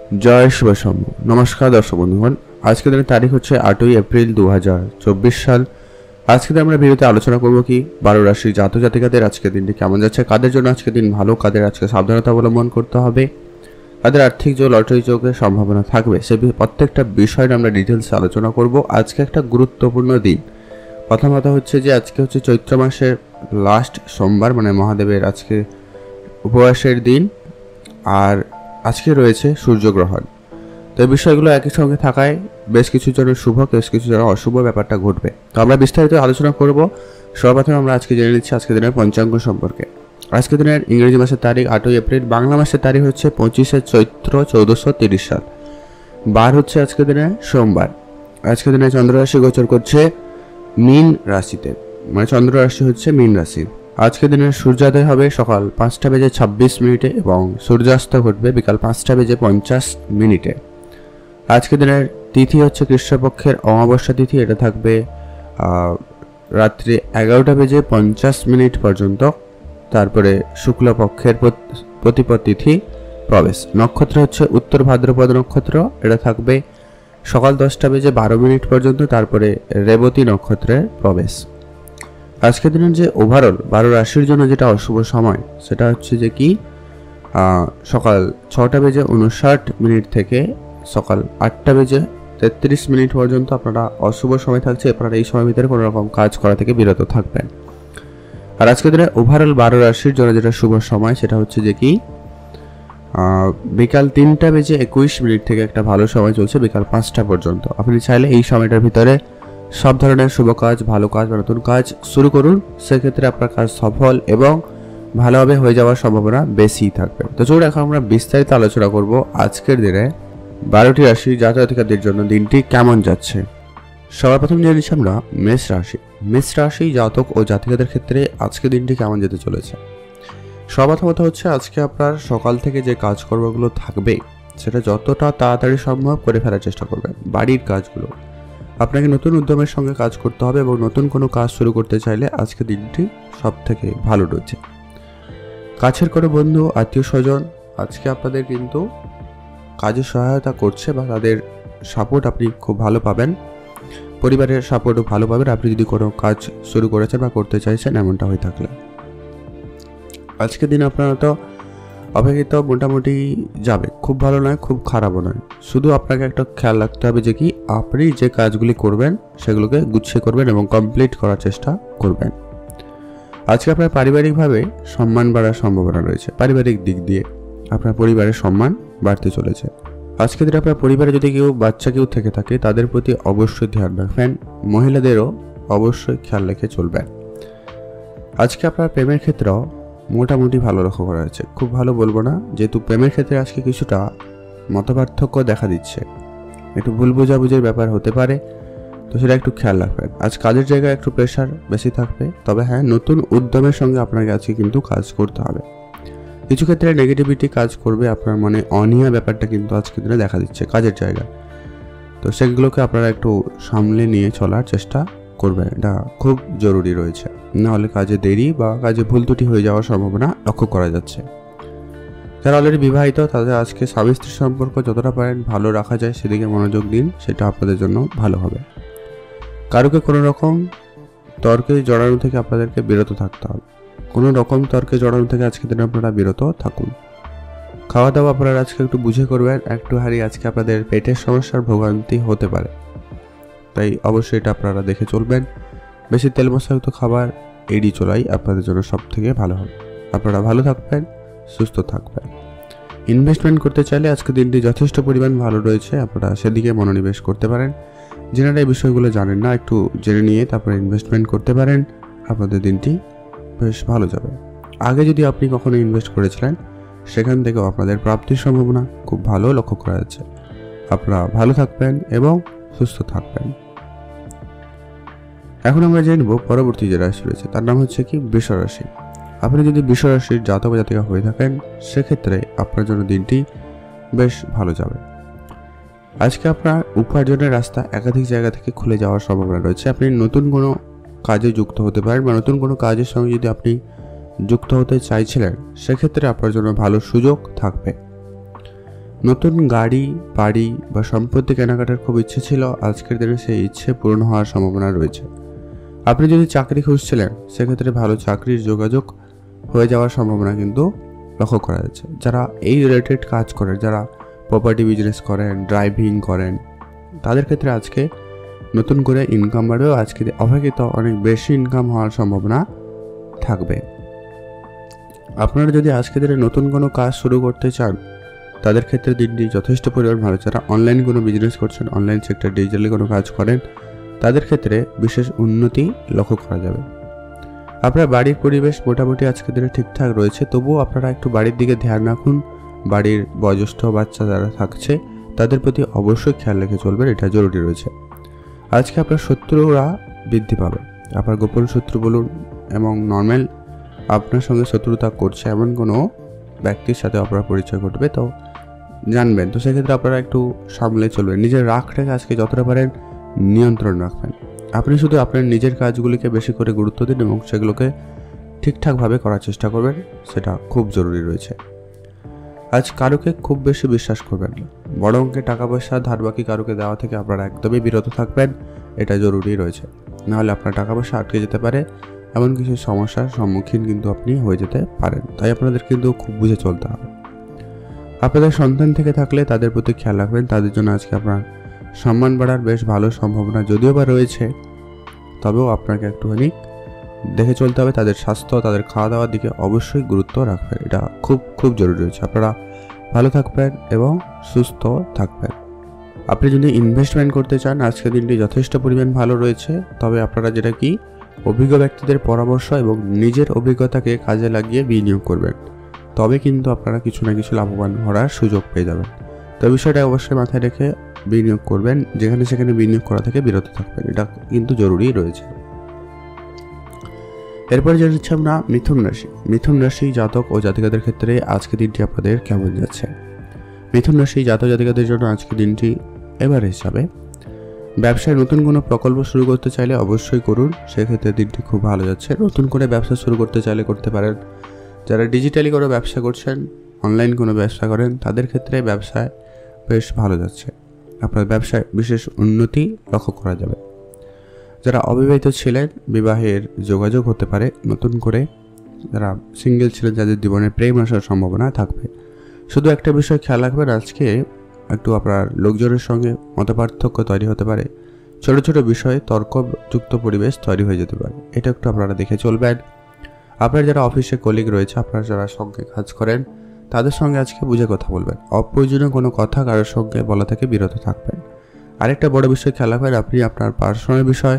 জয় শুভ সম নমস্কার দর্শক বন্ধুগণ। আজকের দিনের তারিখ হচ্ছে 8ই এপ্রিল 2024 সাল। আজকে আমরা ভিডিওতে আলোচনা করব কি 12 রাশির জাতক জাতিকাদের আজকের দিনটি কেমন যাচ্ছে, কাদের জন্য আজকের দিন ভালো, কাদের আজকে সাবধানতা অবলম্বন করতে হবে, কাদের আর্থিক যোগ লটারি যোগের সম্ভাবনা থাকবে, সে প্রত্যেকটা বিষয় আমরা ডিটেলসে আলোচনা করব। আজকে একটা গুরুত্বপূর্ণ দিন। প্রথম কথা হচ্ছে যে আজকে হচ্ছে চৈত্র মাসের লাস্ট সোমবার, মানে মহাদেবের আজকে উপবাসের দিন, আর আজকে রয়েছে সূর্যগ্রহণ। তো এই বিষয়গুলো একই সঙ্গে থাকায় বেশ কিছু জন্য শুভ, বেশ কিছু জন্য অশুভ ব্যাপারটা ঘটবে। তো আমরা বিস্তারিত আলোচনা করব। সর্বপ্রথম আমরা আজকে জেনে নিচ্ছি আজকের দিনের পঞ্চাঙ্গ সম্পর্কে। আজকের দিনের ইংরেজি মাসের তারিখ 8ই এপ্রিল, বাংলা মাসের তারিখ হচ্ছে 25শে চৈত্র 1430 সাল। বার হচ্ছে আজকের দিনে সোমবার। আজকের দিনে চন্দ্ররাশি গোচর করছে মীন রাশিতে, মানে চন্দ্র রাশি হচ্ছে মীন রাশি। আজকের দিনের সূর্যোদয় হবে সকাল 5টা বেজে 26 মিনিটে এবং সূর্যাস্ত ঘটবে বিকাল 5টা বেজে 50 মিনিটে। আজকের দিনের তিথি হচ্ছে কৃষ্ণপক্ষের অমাবস্যা তিথি, এটা থাকবে রাত্রি 11টা বেজে 50 মিনিট পর্যন্ত। তারপরে শুক্লপক্ষের প্রতিপদ তিথি প্রবেশ। নক্ষত্র হচ্ছে উত্তর ভাদ্রপদ নক্ষত্র, এটা থাকবে সকাল 10টা বেজে 12 মিনিট পর্যন্ত। তারপরে রেবতী নক্ষত্রের প্রবেশ। আজকের দিনের যে ওভারঅল 12 রাশির জন্য যেটা অশুভ সময়, সেটা হচ্ছে যে কি সকাল 6টা বেজে 59 মিনিট থেকে সকাল 8টা বেজে 33 মিনিট পর্যন্ত আপনারা অশুভ সময় থাকছে। আপনারা এই সময়ের ভিতরে কোনো রকম কাজ করা থেকে বিরত থাকবেন। আর আজকের দিনে ওভারঅল 12 রাশির জন্য যেটা শুভ সময়, সেটা হচ্ছে যে কি বিকাল 3টা বেজে 21 মিনিট থেকে একটা ভালো সময় চলছে বিকাল 5টা পর্যন্ত। আপনি চাইলে এই সময়টার ভিতরে সব ধরনের শুভ কাজ, ভালো কাজ বা নতুন কাজ শুরু করুন। সেক্ষেত্রে আপনার কাজ সফল এবং ভালোভাবে হয়ে যাওয়ার সম্ভাবনা বেশি থাকবে। তো চলুন এখন আমরা বিস্তারিত আলোচনা করব আজকের দিনে 12টি রাশি জাতক জাতিকাদের জন্য দিনটি কেমন যাচ্ছে। সবার প্রথম জেনে নিচ্ছি আমরা মেষ রাশি। মেষ রাশি জাতক ও জাতিকাদের ক্ষেত্রে আজকের দিনটি কেমন যেতে চলেছে। সর্বপ্রথমত হচ্ছে আজকে আপনার সকাল থেকে যে কাজকর্মগুলো থাকবে সেটা যতটা তাড়াতাড়ি সম্ভব করে ফেলার চেষ্টা করবেন। বাড়ির কাজগুলো আপনাকে নতুন উদ্যমের সঙ্গে কাজ করতে হবে এবং নতুন কোনো কাজ শুরু করতে চাইলে আজকে দিনটি সব থেকে ভালো রয়েছে। কাছের কোনো বন্ধু, আত্মীয় স্বজন আজকে আপনাদের কিন্তু কাজে সহায়তা করছে বা তাদের সাপোর্ট আপনি খুব ভালো পাবেন। পরিবারের সাপোর্টও ভালো পাবেন আপনি যদি কোনো কাজ শুরু করেছেন বা করতে চাইছেন, এমনটা হয়ে থাকলে। আজকের দিন আপনারা তো অপেক্ষিত মোটামুটি যাবে, খুব ভালো নয় খুব খারাপও নয়। শুধু আপনাকে একটা খেয়াল রাখতে হবে যে কি আপনি যে কাজগুলি করবেন সেগুলোকে গুছিয়ে করবেন এবং কমপ্লিট করার চেষ্টা করবেন। আজকে আপনার পারিবারিকভাবে সম্মান বাড়ার সম্ভাবনা রয়েছে। পারিবারিক দিক দিয়ে আপনার পরিবারের সম্মান বাড়তে চলেছে। আজকে দিন আপনার পরিবারে যদি কেউ বাচ্চা কেউ থেকে থাকে তাদের প্রতি অবশ্যই ধ্যান রাখবেন। মহিলাদেরও অবশ্যই খেয়াল রেখে চলবেন। আজকে আপনার প্রেমের ক্ষেত্রেও মোটামুটি ভালো লক্ষ্য করা হয়েছে, খুব ভালো বলবো না, যেহেতু প্রেমের ক্ষেত্রে আজকে কিছুটা মতপার্থক্য দেখা দিচ্ছে, একটু ভুল বোঝাবুঝির ব্যাপার হতে পারে, তো সেটা একটু খেয়াল রাখবেন। আজ কাজের জায়গায় একটু প্রেশার বেশি থাকবে, তবে হ্যাঁ নতুন উদ্যমের সঙ্গে আপনাকে আজকে কিন্তু কাজ করতে হবে। কিছু ক্ষেত্রে নেগেটিভিটি কাজ করবে, আপনার মনে অনীহা ব্যাপারটা কিন্তু আজকের দিনে দেখা দিচ্ছে কাজের জায়গায়। তো সেগুলোকে আপনারা একটু সামলে নিয়ে চলার চেষ্টা করবেন, এটা খুব জরুরি রয়েছে। নাহলে কাজে দেরি বা কাজে ভুল ত্রুটি হয়ে যাওয়ার সম্ভাবনা লক্ষ্য করা যাচ্ছে। যারা অলরেডি বিবাহিত তাদের আজকে স্বামী স্ত্রীর সম্পর্ক যতটা পারেন ভালো রাখা যায় সেদিকে মনোযোগ দিন, সেটা আপনাদের জন্য ভালো হবে। কারোকে কোনো রকম তর্কে জড়ানো থেকে আপনাদেরকে বিরত থাকতে হবে। কোনো রকম তর্কে জড়ানো থেকে আজকে দিনে আপনারা বিরত থাকুন। খাওয়া দাওয়া আপনারা আজকে একটু বুঝে করবেন। একটু হারিয়ে আজকে আপনাদের পেটের সমস্যার ভোগান্তি হতে পারে, তাই অবশ্যই এটা আপনারা দেখে চলবেন। বেশি তেল মশলাযুক্ত খাবার এড়িয়ে চলাই আপনাদের জন্য সব থেকে ভালো হবে। আপনারা ভালো থাকবেন, সুস্থ থাকবেন। ইনভেস্টমেন্ট করতে চাইলে আজকে দিনটি যথেষ্ট পরিমাণ ভালো রয়েছে, আপনারা সেদিকে মনোনিবেশ করতে পারেন। যেনারা এই বিষয়গুলো জানেন না একটু জেনে নিয়ে তারপরে ইনভেস্টমেন্ট করতে পারেন, আপনাদের দিনটি বেশ ভালো যাবে। আগে যদি আপনি কখনো ইনভেস্ট করেছিলেন সেখান থেকেও আপনাদের প্রাপ্তির সম্ভাবনা খুব ভালো লক্ষ্য করা যাচ্ছে। আপনারা ভালো থাকবেন এবং সুস্থ থাকবেন। এখন আমরা জানব পরবর্তী যে রাশি রয়েছে তার নাম হচ্ছে কি বৃষ রাশি। আপনি যদি বৃষ রাশির জাতক জাতিকা হয়ে থাকেন সেক্ষেত্রে আপনার জন্য দিনটি বেশ ভালো যাবে। আজকে আপনার উপার্জনের রাস্তা একাধিক জায়গা থেকে খুলে যাওয়ার সম্ভাবনা রয়েছে। আপনি নতুন কোনো কাজে যুক্ত হতে পারেন বা নতুন কোনো কাজের সঙ্গে যদি আপনি যুক্ত হতে চাইছিলেন সেক্ষেত্রে আপনার জন্য ভালো সুযোগ থাকবে। নতুন গাড়ি, বাড়ি বা সম্পত্তি কেনাকাটার খুব ইচ্ছে ছিল, আজকের দিনে সেই ইচ্ছে পূরণ হওয়ার সম্ভাবনা রয়েছে। আপনি যদি চাকরি খুঁজছিলেন, সেক্ষেত্রে ভালো চাকরির যোগাযোগ হয়ে যাওয়ার সম্ভাবনা কিন্তু লক্ষ্য করা যাচ্ছে। যারা এই রিলেটেড কাজ করেন, যারা প্রপার্টি বিজনেস করেন, ড্রাইভিং করেন, তাদের ক্ষেত্রে আজকে নতুন করে ইনকাম বাড়বেও আজকে অপেক্ষিত অনেক বেশি ইনকাম হওয়ার সম্ভাবনা থাকবে। আপনারা যদি আজকে দিনে নতুন কোনো কাজ শুরু করতে চান, তাদের ক্ষেত্রে দিনটি যথেষ্ট পরিমাণ ভালো। যারা অনলাইন কোনো বিজনেস করছেন, অনলাইন সেক্টর, ডিজিটালি কোনো কাজ করেন, তাদের ক্ষেত্রে বিশেষ উন্নতি লক্ষ্য করা যাবে। আপনার বাড়ির পরিবেশ মোটামুটি আজকের দিনে ঠিকঠাক রয়েছে, তবুও আপনারা একটু বাড়ির দিকে ধ্যান রাখুন। বাড়ির বয়োজ্যেষ্ঠ বাচ্চা যারা থাকছে, তাদের প্রতি অবশ্যই খেয়াল রেখে চলবেন, এটা জরুরি রয়েছে। আজকে আপনার শত্রুরা বৃদ্ধি পাবে। আপনার গোপন শত্রু বলুন এবং নর্মাল আপনার সঙ্গে শত্রুতা করছে এমন কোনো ব্যক্তির সাথে আপনার পরিচয় ঘটবে, তো জানবেন। তো সেক্ষেত্রে আপনারা একটু সামলে চলবেন। নিজের রাগটাকে আজকে যতটা পারেন নিয়ন্ত্রণ রাখবেন। আপনি শুধু আপনার নিজের কাজগুলিকে বেশি করে গুরুত্ব দিন এবং সেগুলোকে ঠিকঠাকভাবে করার চেষ্টা করবেন, সেটা খুব জরুরি রয়েছে। আজ কারোকে খুব বেশি বিশ্বাস করবেন না। বড় অঙ্কে টাকা পয়সা ধার বাকি কারোকে দেওয়া থেকে আপনারা একদমই বিরত থাকবেন, এটা জরুরি রয়েছে। নাহলে আপনার টাকা পয়সা আটকে যেতে পারে, এমন কিছু সমস্যার সম্মুখীন কিন্তু আপনি হয়ে যেতে পারেন। তাই আপনাদের কিন্তু খুব বুঝে চলতে হবে। আপনাদের সন্তান থেকে থাকলে তাদের প্রতি খেয়াল রাখবেন। তাদের জন্য আজকে আপনার সম্মান বাড়ার বেশ ভালো সম্ভাবনা যদিও বা রয়েছে, তবেও আপনাকে একটুখানি দেখে চলতে হবে। তাদের স্বাস্থ্য, তাদের খাওয়া দাওয়ার দিকে অবশ্যই গুরুত্ব রাখবেন, এটা খুব খুব জরুরি রয়েছে। আপনারা ভালো থাকবেন এবং সুস্থ থাকবেন। আপনি যদি ইনভেস্টমেন্ট করতে চান, আজকের দিনটি যথেষ্ট পরিমাণ ভালো রয়েছে। তবে আপনারা যেটা কি অভিজ্ঞ ব্যক্তিদের পরামর্শ এবং নিজের অভিজ্ঞতাকে কাজে লাগিয়ে বিনিয়োগ করবেন, তবে কিন্তু আপনারা কিছু না কিছু লাভবান হওয়ার সুযোগ পেয়ে যাবেন। তো বিষয়টা অবশ্যই মাথায় রেখে বিনিয়োগ করবেন, যেখানে সেখানে বিনিয়োগ করা থেকে বিরত থাকবেন, এটা কিন্তু জরুরি রয়েছে। এরপরে জানাচ্ছি আমরা মিথুন রাশি। মিথুন রাশি জাতক ও জাতিকাদের ক্ষেত্রে আজকের দিনটি আপনাদের কেমন যাচ্ছে? মিথুন রাশি জাতক জাতিকাদের জন্য আজকের দিনটি এভারেজ যাবে। ব্যবসায় নতুন কোনো প্রকল্প শুরু করতে চাইলে অবশ্যই করুন, সেক্ষেত্রে দিনটি খুব ভালো যাচ্ছে। নতুন করে ব্যবসা শুরু করতে চাইলে করতে পারেন। যারা ডিজিটালি কোনো ব্যবসা করছেন, অনলাইন কোনো ব্যবসা করেন, তাদের ক্ষেত্রে ব্যবসায় বেশ ভালো যাচ্ছে। আপনার ব্যবসায় বিশেষ উন্নতি লক্ষ্য করা যাবে। যারা অবিবাহিত ছিলেন, বিবাহের যোগাযোগ হতে পারে নতুন করে। যারা সিঙ্গেল ছিলেন, যাদের জীবনে প্রেম আসার সম্ভাবনা থাকবে। শুধু একটা বিষয় খেয়াল রাখবেন, আজকে একটু আপনার লোকজনের সঙ্গে মতপার্থক্য তৈরি হতে পারে। ছোট ছোট বিষয়ে তর্কযুক্ত পরিবেশ তৈরি হয়ে যেতে পারে, এটা একটু আপনারা দেখে চলবেন। আপনার যারা অফিসে কলিগ রয়েছে, আপনারা যারা সঙ্গে কাজ করেন, তাদের সঙ্গে আজকে বুঝে কথা বলবেন। অপ্রয়োজনীয় কোনো কথা কারোর সঙ্গে বলা থেকে বিরত থাকবেন। আরেকটা বড় বিষয় খেয়াল রাখবেন, আপনি আপনার পার্সোনাল বিষয়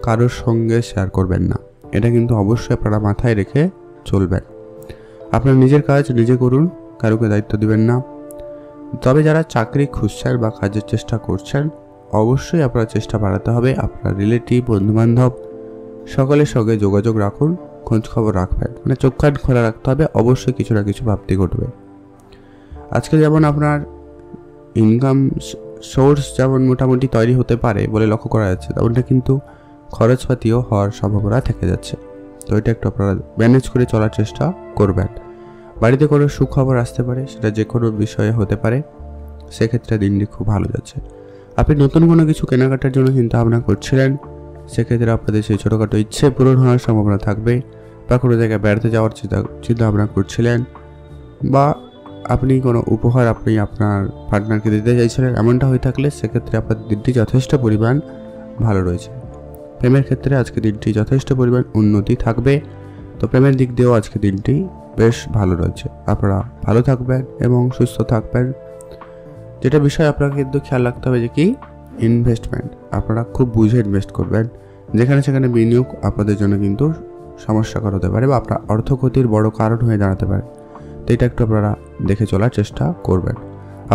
কারোর সঙ্গে শেয়ার করবেন না, এটা কিন্তু অবশ্যই আপনারা মাথায় রেখে চলবেন। আপনার নিজের কাজ নিজে করুন, কারোকে দায়িত্ব দিবেন না। তবে যারা চাকরি খুঁজছেন বা কাজের চেষ্টা করছেন, অবশ্যই আপনার চেষ্টা বাড়াতে হবে। আপনার রিলেটিভ, বন্ধুবান্ধব সকলের সঙ্গে যোগাযোগ রাখুন, খোঁজ খবর রাখবেন, মানে চোখ কান খোলা রাখতে হবে। অবশ্যই কিছু না কিছু প্রাপ্তি ঘটবে। আজকে যেমন আপনার ইনকাম সোর্স যেমন মোটামুটি তৈরি হতে পারে বলে লক্ষ্য করা যাচ্ছে, তেমনটা কিন্তু খরচপাতিও হওয়ার সম্ভাবনা থেকে যাচ্ছে। তো এটা একটু আপনারা ম্যানেজ করে চলার চেষ্টা করবেন। বাড়িতে কোনো সুখবর আসতে পারে, সেটা যে কোনো বিষয়ে হতে পারে, সেক্ষেত্রে দিনটি খুব ভালো যাচ্ছে। আপনি নতুন কোনো কিছু কেনাকাটার জন্য চিন্তা ভাবনা করছিলেন, সেক্ষেত্রে আপনাদের সেই ছোটোখাটো ইচ্ছে পূরণ হওয়ার সম্ভাবনা থাকবে। বা কোনো জায়গায় বেড়াতে যাওয়ার চিন্তা ভাবনা করছিলেন, বা আপনি কোনো উপহার আপনি আপনার পার্টনারকে দিতে চাইছিলেন, এমনটা হয়ে থাকলে সেক্ষেত্রে আপনার দিনটি যথেষ্ট পরিমাণ ভালো রয়েছে। প্রেমের ক্ষেত্রে আজকে দিনটি যথেষ্ট পরিমাণ উন্নতি থাকবে। তো প্রেমের দিক দিয়েও আজকে দিনটি বেশ ভালো রয়েছে। আপনারা ভালো থাকবেন এবং সুস্থ থাকবেন। যেটা বিষয় আপনাকে কিন্তু খেয়াল রাখতে হবে যে কি ইনভেস্টমেন্ট, আপনারা খুব বুঝে ইনভেস্ট করবেন। যেখানে সেখানে বিনিয়োগ আপনাদের জন্য কিন্তু সমস্যাকর হতে পারে বা আপনার অর্থক্ষতির বড় কারণ হয়ে দাঁড়াতে পারে। তো এটা একটু আপনারা দেখে চলার চেষ্টা করবেন।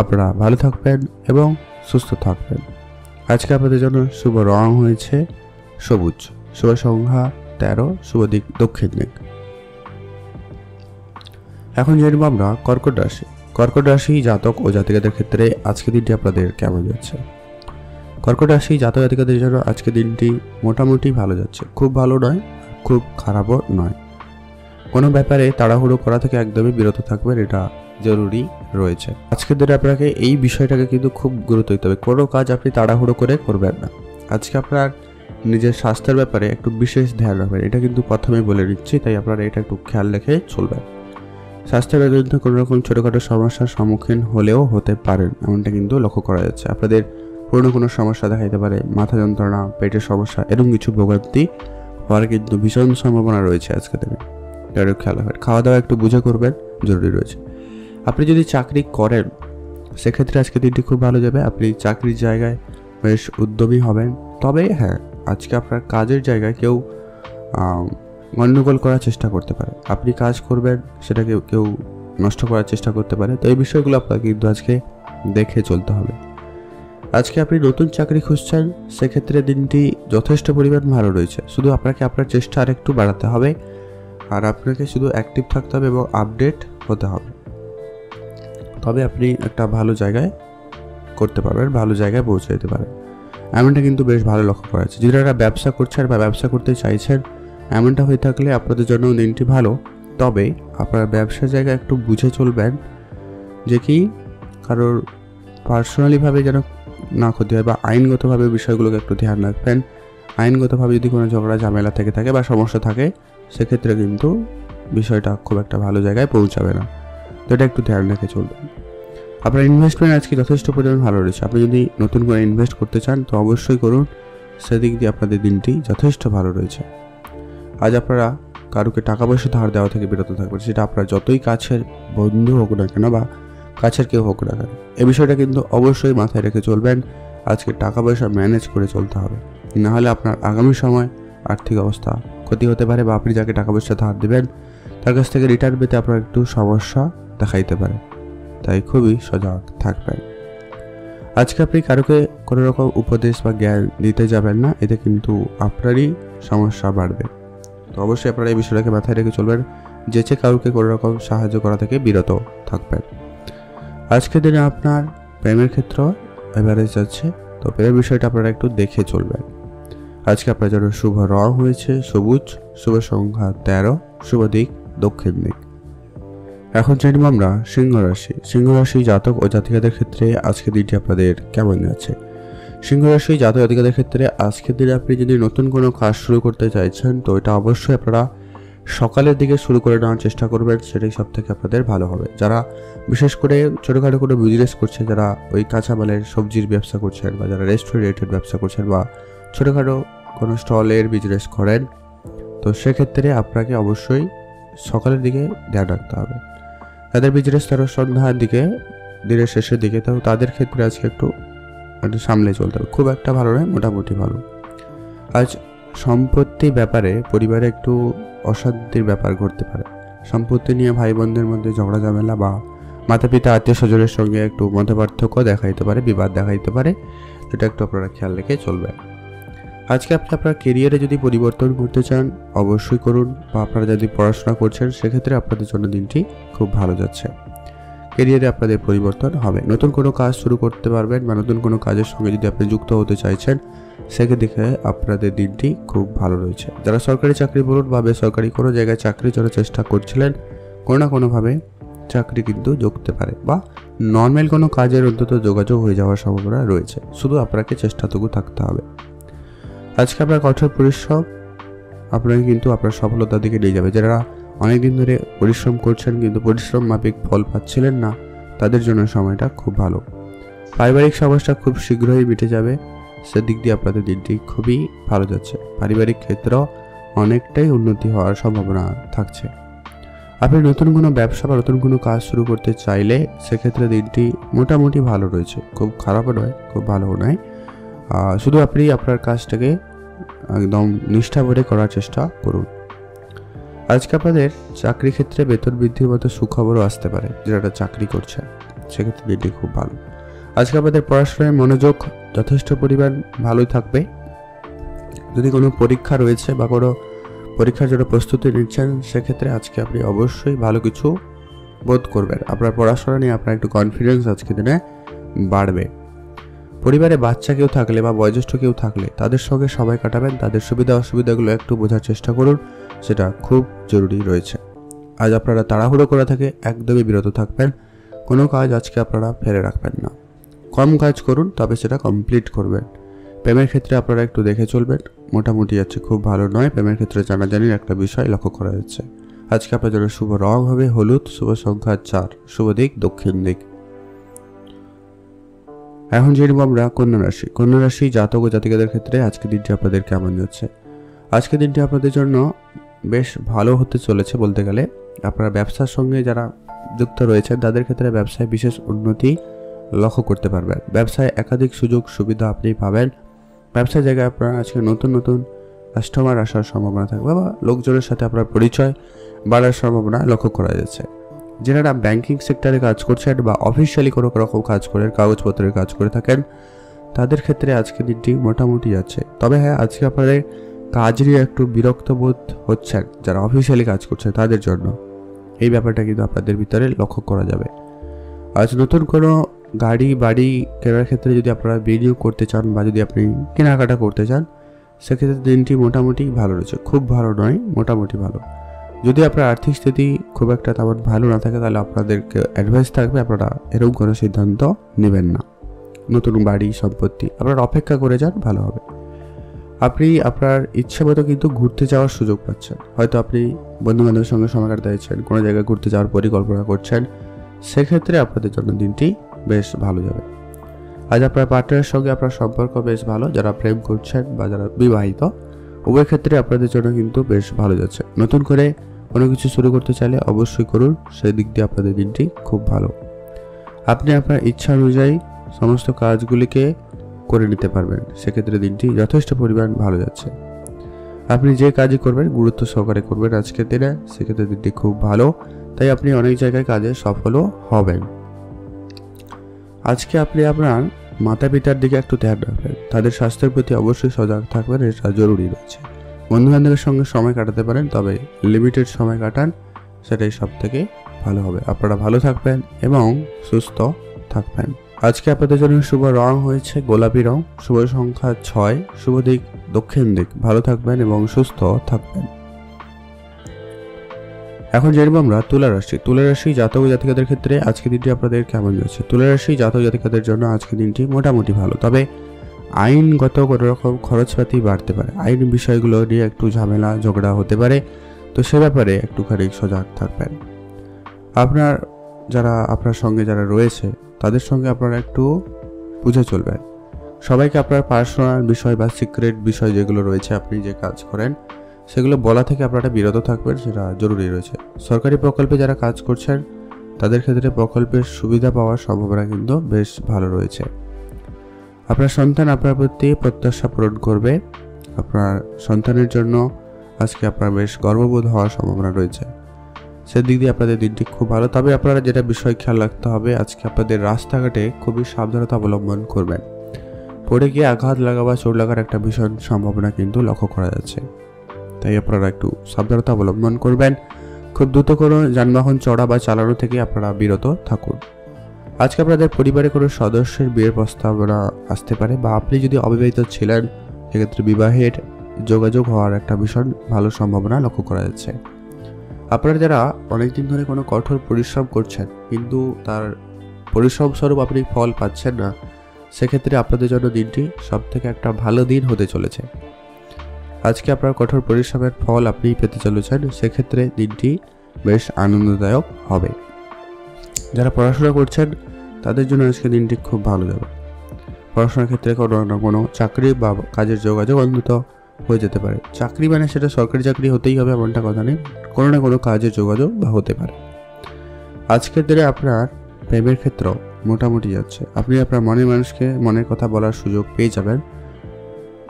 আপনারা ভালো থাকবেন এবং সুস্থ থাকবেন। আজকে আপনাদের জন্য শুভ রং হয়েছে সবুজ, শুভ সংখ্যা 13, শুভ দিক দক্ষিণ দিক। এখন জানবো আমরা কর্কট রাশি। কর্কট রাশি জাতক ও জাতিকাদের ক্ষেত্রে আজকে দিনটি আপনাদের কেমন যাচ্ছে? কর্কট রাশি জাতক জাতিকাদের জন্য আজকে দিনটি মোটামুটি ভালো যাচ্ছে, খুব ভালো নয়, খুব খারাপও নয়। কোনো ব্যাপারে তাড়াহুড়ো করা থেকে একদমই বিরত থাকবেন, এটা জরুরি রয়েছে। আজকের দিনে আপনাকে এই বিষয়টাকে কিন্তু খুব গুরুত্ব দিতে হবে। কোনো কাজ আপনি তাড়াহুড়ো করে করবেন না। আজকে আপনার নিজের স্বাস্থ্যের ব্যাপারে একটু বিশেষ ধ্যান রাখবেন, এটা কিন্তু প্রথমেই বলে দিচ্ছি, তাই আপনারা এটা একটু খেয়াল রেখে চলবেন। স্বাস্থ্যজনিত কোনো রকম ছোটোখাটো সমস্যার সম্মুখীন হলেও হতে পারেন, এমনটা কিন্তু লক্ষ্য করা যাচ্ছে। আপনাদের পুরনো কোনো সমস্যা দেখা দিতে পারে, মাথা যন্ত্রণা, পেটের সমস্যা, এরকম কিছু ভোগান্তি হওয়ার কিন্তু ভীষণ সম্ভাবনা রয়েছে আজকে থেকে। একটু খেয়াল রাখবেন। খাওয়া দাওয়া একটু বুঝে করবেন, জরুরি রয়েছে। আপনি যদি চাকরি করেন সেক্ষেত্রে আজকে দিনটি খুব ভালো যাবে। আপনি চাকরির জায়গায় বেশ উদ্যমী হবেন। তবে হ্যাঁ, আজকে আপনার কাজের জায়গায় কেউ গণ্ডগোল করার চেষ্টা করতে পারে। আপনি কাজ করবেন, সেটাকে কেউ নষ্ট করার চেষ্টা করতে পারে। তো এই বিষয়গুলো আপনাকে কিন্তু আজকে দেখে চলতে হবে। আজকে আপনি নতুন চাকরি খুঁজছেন, সেক্ষেত্রে দিনটি যথেষ্ট পরিমাণ ভালো রয়েছে। শুধু আপনাকে আপনার চেষ্টা আরেকটু বাড়াতে হবে, আর আপনাকে শুধু অ্যাক্টিভ থাকতে হবে এবং আপডেট হতে হবে। তবে আপনি একটা ভালো জায়গায় করতে পারবেন, ভালো জায়গায় পৌঁছে যেতে পারেন, এমনটা কিন্তু বেশ ভালো লক্ষ্য করা যাচ্ছে। যারা ব্যবসা করছেন বা ব্যবসা করতে চাইছেন, এমনটা হয়ে থাকলে আপনাদের জন্য দিনটি ভালো। তবে আপনার ব্যবসার জায়গায় একটু বুঝে চলবেন যে কি কারোর পার্সোনালিভাবে যেন না ক্ষতি হয়, বা আইনগতভাবে বিষয়গুলোকে একটু ধ্যান রাখবেন। আইনগতভাবে যদি কোনো ঝগড়া ঝামেলা থেকে থাকে বা সমস্যা থাকে, সেক্ষেত্রে কিন্তু বিষয়টা খুব একটা ভালো জায়গায় পৌঁছাবে না। তো এটা একটু ধ্যান রেখে চলবেন। আপনার ইনভেস্টমেন্ট আজকে যথেষ্ট পরিমাণ ভালো রয়েছে। আপনি যদি নতুন করে ইনভেস্ট করতে চান তো অবশ্যই করুন, সেদিক দিয়ে আপনাদের দিনটি যথেষ্ট ভালো রয়েছে। আজ আপনারা কারুকে টাকা পয়সা ধার দেওয়া থেকে বিরত থাকবেন, সেটা আপনার যতই কাছের বন্ধু হোক না কেন বা কাছের কেউ হোক না কেন। এই বিষয়টা কিন্তু অবশ্যই মাথায় রেখে চলবেন। আজকে টাকা পয়সা ম্যানেজ করে চলতে হবে, নাহলে আপনার আগামী সময় আর্থিক অবস্থা ক্ষতি হতে পারে, বা আপনি যাকে টাকা পয়সা ধার দেবেন তার কাছ থেকে রিটার্ন পেতে আপনার একটু সমস্যা দেখাইতে পারে, তাই খুবই সজাগ থাকবেন। আজকে আপনি কারোকে কোনো রকম উপদেশ বা জ্ঞান দিতে যাবেন না, এতে কিন্তু আপনারই সমস্যা বাড়বে। তো অবশ্যই আপনারা এই বিষয়টাকে মাথায় রেখে চলবেন, যেচে কাউকে কোনো রকম সাহায্য করা থেকে বিরত থাকবেন। আজকের দিনে আপনার প্রেমের ক্ষেত্র এভারেজ যাচ্ছে, তো প্রেমের বিষয়টা আপনারা একটু দেখে চলবেন। আজকে আপনার জন্য শুভ রং হয়েছে সবুজ, শুভ সংখ্যা 13, শুভ দিক দক্ষিণ দিক। এখন জানবো আমরা সিংহ রাশি। সিংহ রাশি জাতক ও জাতিকাদের ক্ষেত্রে আজকের দিনটি আপনাদের কেমন যাচ্ছে। সিংহ রাশি জাতক জাতিকাদের ক্ষেত্রে আজকের দিনে আপনি যদি নতুন কোনো কাজ শুরু করতে চাইছেন তো এটা অবশ্যই আপনারা সকালের দিকে শুরু করে নেওয়ার চেষ্টা করবেন, সেটাই সব থেকে আপনাদের ভালো হবে। যারা বিশেষ করে ছোটোখাটো কোনো বিজনেস করছে, যারা ওই কাঁচামালের সবজির ব্যবসা করছেন, বা যারা রেস্টুরেন্ট রিলেটেড ব্যবসা করছেন, বা ছোটোখাটো কোনো স্টলের বিজনেস করেন, তো সেক্ষেত্রে আপনাকে অবশ্যই সকালের দিকে ধ্যান রাখতে হবে। তাদের বিজনেস তারা সন্ধ্যার দিকে, দিনের শেষের দিকে, তো তাদের ক্ষেত্রে আজকে একটু সামলে চলতে হবে। খুব একটা ভালো নয়, মোটামুটি ভালো। আজ সম্পত্তি ব্যাপারে পরিবারে একটু অশান্তির ব্যাপার ঘটতে পারে। সম্পত্তি নিয়ে ভাই বোনদের মধ্যে ঝগড়া ঝামেলা, বা মাতা পিতা আত্মীয় স্বজনের সঙ্গে একটু মতপার্থক্য দেখা দিতে পারে, বিবাদ দেখা দিতে পারে। এটা একটু আপনারা খেয়াল রেখে চলবেন। আজকে আপনি আপনার কেরিয়ারে যদি পরিবর্তন করতে চান অবশ্যই করুন, বা আপনারা যদি পড়াশোনা করছেন সেক্ষেত্রে আপনাদের জন্য দিনটি খুব ভালো যাচ্ছে। কেরিয়ারে আপনাদের পরিবর্তন হবে, নতুন কোনো কাজ শুরু করতে পারবেন, বা নতুন কোনো কাজের সঙ্গে যদি আপনি যুক্ত হতে চাইছেন সেক্ষেত্রে আপনাদের দিনটি খুব ভালো রয়েছে। যারা সরকারি চাকরি বলুন বা বেসরকারি কোনো জায়গায় চাকরির জন্য চেষ্টা করছিলেন, কোনো না কোনোভাবে চাকরি কিন্তু জুটতে পারে, বা নর্মাল কোনো কাজের অন্তত যোগাযোগ হয়ে যাওয়ার সম্ভাবনা রয়েছে। শুধু আপনাকে চেষ্টাটুকু থাকতে হবে। আজকে আপনার কঠোর পরিশ্রম আপনাকে কিন্তু আপনার সফলতার দিকে নিয়ে যাবে। যারা অনেকদিন ধরে পরিশ্রম করছেন কিন্তু পরিশ্রম মাফিক ফল পাচ্ছিলেন না, তাদের জন্য সময়টা খুব ভালো। পারিবারিক সমস্যা খুব শীঘ্রই মিটে যাবে, সেদিক দিয়ে আপনাদের দিনটি খুবই ভালো যাচ্ছে। পারিবারিক ক্ষেত্র অনেকটাই উন্নতি হওয়ার সম্ভাবনা থাকছে। আপনি নতুন কোনো ব্যবসা বা নতুন কোনো কাজ শুরু করতে চাইলে সেক্ষেত্রে দিনটি মোটামুটি ভালো রয়েছে, খুব খারাপও নয়, খুব ভালোও নয়। শুধু আপনি আপনার কাজটাকে একদম নিষ্ঠা ভরে করার চেষ্টা করুন। আজকে আপনাদের চাকরি ক্ষেত্রে বেতন বৃদ্ধির মতো সুখবরও আসতে পারে। যারা চাকরি করছে সেক্ষেত্রে দিনটি খুব ভালো। আজকে আপনাদের পড়াশোনায় মনোযোগ যথেষ্ট পরিমাণ ভালোই থাকবে। যদি কোনো পরীক্ষা রয়েছে বা কোনো পরীক্ষার জন্য প্রস্তুতি নিচ্ছেন সেক্ষেত্রে আজকে আপনি অবশ্যই ভালো কিছু বোধ করবেন। আপনার পড়াশোনা নিয়ে আপনার একটু কনফিডেন্স আজকে দিনে বাড়বে। পরিবারে বাচ্চা কেউ থাকলে বা বয়োজ্যেষ্ঠ কেউ থাকলে তাদের সঙ্গে সময় কাটাবেন, তাদের সুবিধা অসুবিধাগুলো একটু বোঝার চেষ্টা করুন, সেটা খুব জরুরি রয়েছে। আজ আপনারা তাড়াহুড়ো করে থাকে একদমই বিরত থাকবেন। কোনো কাজ আজকে আপনারা ফেলে রাখবেন না। কম কাজ করুন, তবে সেটা কমপ্লিট করবেন। প্রেমের ক্ষেত্রে আপনারা একটু দেখে চলবেন, মোটামুটি যাচ্ছে, খুব ভালো নয়। প্রেমের ক্ষেত্রে জানাজানির একটা বিষয় লক্ষ্য করা যাচ্ছে। আজকে আপনার জন্য শুভ রং হবে হলুদ, শুভ সংখ্যা 4, শুভ দিক দক্ষিণ দিক। এখন জেনে নেব আমরা কন্যা রাশি। কন্যা রাশি জাতক ও জাতিকাদের ক্ষেত্রে আজকের দিনটি আপনাদের কেমন যাচ্ছে। আজকের দিনটি আপনাদের জন্য বেশ ভালো হতে চলেছে বলতে গেলে। আপনারা ব্যবসার সঙ্গে যারা যুক্ত রয়েছেন তাদের ক্ষেত্রে ব্যবসায় বিশেষ উন্নতি লক্ষ্য করতে পারবেন। ব্যবসায় একাধিক সুযোগ সুবিধা আপনি পাবেন। ব্যবসার জায়গায় আপনার আজকে নতুন নতুন কাস্টমার আসার সম্ভাবনা থাকবে বা লোকজনের সাথে আপনার পরিচয় বাড়ার সম্ভাবনা লক্ষ্য করা যাচ্ছে। যারা ব্যাংকিং সেক্টরে কাজ করছেন বা অফিসিয়ালি কোনো রকম কাজ করে কাগজপত্রের কাজ করে থাকেন তাদের ক্ষেত্রে আজকের দিনটি মোটামুটি যাচ্ছে। তবে হ্যাঁ, আজকে আপনাদের কাজ নিয়ে একটু বিরক্ত বোধ হচ্ছেন যারা অফিসিয়ালি কাজ করছে তাদের জন্য। এই ব্যাপারটা কিন্তু আপনাদের ভিতরে লক্ষ্য করা যাবে। আজ নতুন কোনো গাড়ি বাড়ি কেনার ক্ষেত্রে যদি আপনারা বিনিয়োগ করতে চান বা যদি আপনি কেনাকাটা করতে চান সেক্ষেত্রে দিনটি মোটামুটি ভালো রয়েছে, খুব ভালো নয়, মোটামুটি ভালো। যদি আপনার আর্থিক স্থিতি খুব একটা তেমন ভালো না থাকে তাহলে আপনাদেরকে অ্যাডভাইস থাকবে আপনারা এরকম কোনো সিদ্ধান্ত নেবেন না। নতুন বাড়ি সম্পত্তি আপনারা অপেক্ষা করে যান, ভালো হবে। আপনি আপনার ইচ্ছে মতো কিন্তু ঘুরতে যাওয়ার সুযোগ পাচ্ছেন। হয়তো আপনি বন্ধুবান্ধবের সঙ্গে সময় কাটাতে চাইছেন, কোনো জায়গায় ঘুরতে যাওয়ার পরিকল্পনা করছেন, সেক্ষেত্রে আপনাদের জন্য দিনটি বেশ ভালো যাবে। আজ আপনার পার্টনারের সঙ্গে আপনার সম্পর্ক বেশ ভালো। যারা প্রেম করছেন বা যারা বিবাহিত উভয় ক্ষেত্রে আপনাদের জন্য কিন্তু বেশ ভালো যাচ্ছে। নতুন করে কোনো কিছু শুরু করতে চাইলে অবশ্যই করুন, সেই দিক দিয়ে আপনাদের দিনটি খুব ভালো। আপনি আপনার ইচ্ছা অনুযায়ী সমস্ত কাজগুলিকে করে নিতে পারবেন, সেক্ষেত্রে দিনটি যথেষ্ট পরিমাণ ভালো যাচ্ছে। আপনি যে কাজই করবেন গুরুত্ব সহকারে করবেন আজকের দিনে, সেক্ষেত্রে দিনটি খুব ভালো। তাই আপনি অনেক জায়গায় কাজে সফলও হবেন। আজকে আপনি আপনার মাতা পিতার দিকে একটু ধ্যান রাখবেন, তাদের স্বাস্থ্যের প্রতি অবশ্যই সজাগ থাকবেন, এটা জরুরি রয়েছে। বন্ধু বান্ধবের সঙ্গে সময় কাটাতে পারেন, তবে লিমিটেড সময় কাটান, সেটাই সব থেকে ভালো হবে। আপনারা ভালো থাকবেন এবং সুস্থ থাকবেন। আজকে আপনাদের জন্য শুভ রং হয়েছে গোলাপি রং, শুভ সংখ্যা 6, শুভ দিক দক্ষিণ দিক। ভালো থাকবেন এবং সুস্থ থাকবেন। এখন জানবো আমরা তুলা রাশি। তুলা রাশি জাতক জাতিকাদের ক্ষেত্রে আজকের দিনটি আপনাদের কেমন যাচ্ছে। তুলা রাশি জাতক জাতিকাদের জন্য আজকের দিনটি মোটামুটি ভালো, তবে আইনগত কোনো রকম খরচপাতি বাড়তে পারে। আইন বিষয়গুলো নিয়ে একটু ঝামেলা ঝগড়া হতে পারে, তো সে ব্যাপারে একটুখানি সজাগ থাকবেন। আপনার যারা আপনার সঙ্গে যারা রয়েছে তাদের সঙ্গে আপনারা একটু বুঝে চলবেন। সবাইকে আপনার পার্সোনাল বিষয় বা সিক্রেট বিষয় যেগুলো রয়েছে আপনি যে কাজ করেন সেগুলো বলা থেকে আপনারা বিরত থাকবেন, সেটা জরুরি রয়েছে। সরকারি প্রকল্পে যারা কাজ করছেন তাদের ক্ষেত্রে প্রকল্পের সুবিধা পাওয়ার সম্ভাবনা কিন্তু বেশ ভালো রয়েছে। আপনার সন্তান আপনার প্রতি প্রত্যাশা পূরণ করবে। আপনার সন্তানের জন্য আজকে আপনার বেশ গর্ববোধ হওয়ার সম্ভাবনা রয়েছে, সেদিক দিয়ে আপনাদের দিনটি খুব ভালো। তবে আপনারা যেটা বিষয় খেয়াল রাখতে হবে, আজকে আপনাদের রাস্তাঘাটে খুবই সাবধানতা অবলম্বন করবেন। পড়ে গিয়ে আঘাত লাগা বা চোট লাগার একটা ভীষণ সম্ভাবনা কিন্তু লক্ষ্য করা যাচ্ছে, তাই আপনারা একটু সাবধানতা অবলম্বন করবেন। খুব দ্রুত কোনো যানবাহন চড়া বা চালানো থেকে আপনারা বিরত থাকুন। আজকে আপনাদের পরিবারে কোনো সদস্যের বিয়ের প্রস্তাবনা আসতে পারে, বা আপনি যদি অবিবাহিত ছিলেন সেক্ষেত্রে বিবাহের যোগাযোগ হওয়ার একটা ভীষণ ভালো সম্ভাবনা লক্ষ্য করা যাচ্ছে। আপনারা যারা অনেকদিন ধরে কোনো কঠোর পরিশ্রম করছেন কিন্তু তার পরিশ্রম স্বরূপ আপনি ফল পাচ্ছেন না, সেক্ষেত্রে আপনাদের জন্য দিনটি সব থেকে একটা ভালো দিন হতে চলেছে। আজকে আপনার কঠোর পরিশ্রমের ফল আপনি পেতে চলেছেন, সেক্ষেত্রে দিনটি বেশ আনন্দদায়ক হবে। যারা পড়াশোনা করছেন তাদের জন্য আজকে দিনটি খুব ভালো যাবে। পড়াশোনার ক্ষেত্রে কোনো না কোনো চাকরি বা কাজের যোগাযোগ অন্তত হয়ে যেতে পারে। চাকরি মানে সেটা সরকারি চাকরি হতেই হবে এমনটা কথা নেই, কোনো না কোনো কাজের যোগাযোগ বা হতে পারে। আজকের দিনে আপনার প্রেমের ক্ষেত্র মোটামুটি যাচ্ছে। আপনি আপনার মনের মানুষকে মনের কথা বলার সুযোগ পেয়ে যাবেন,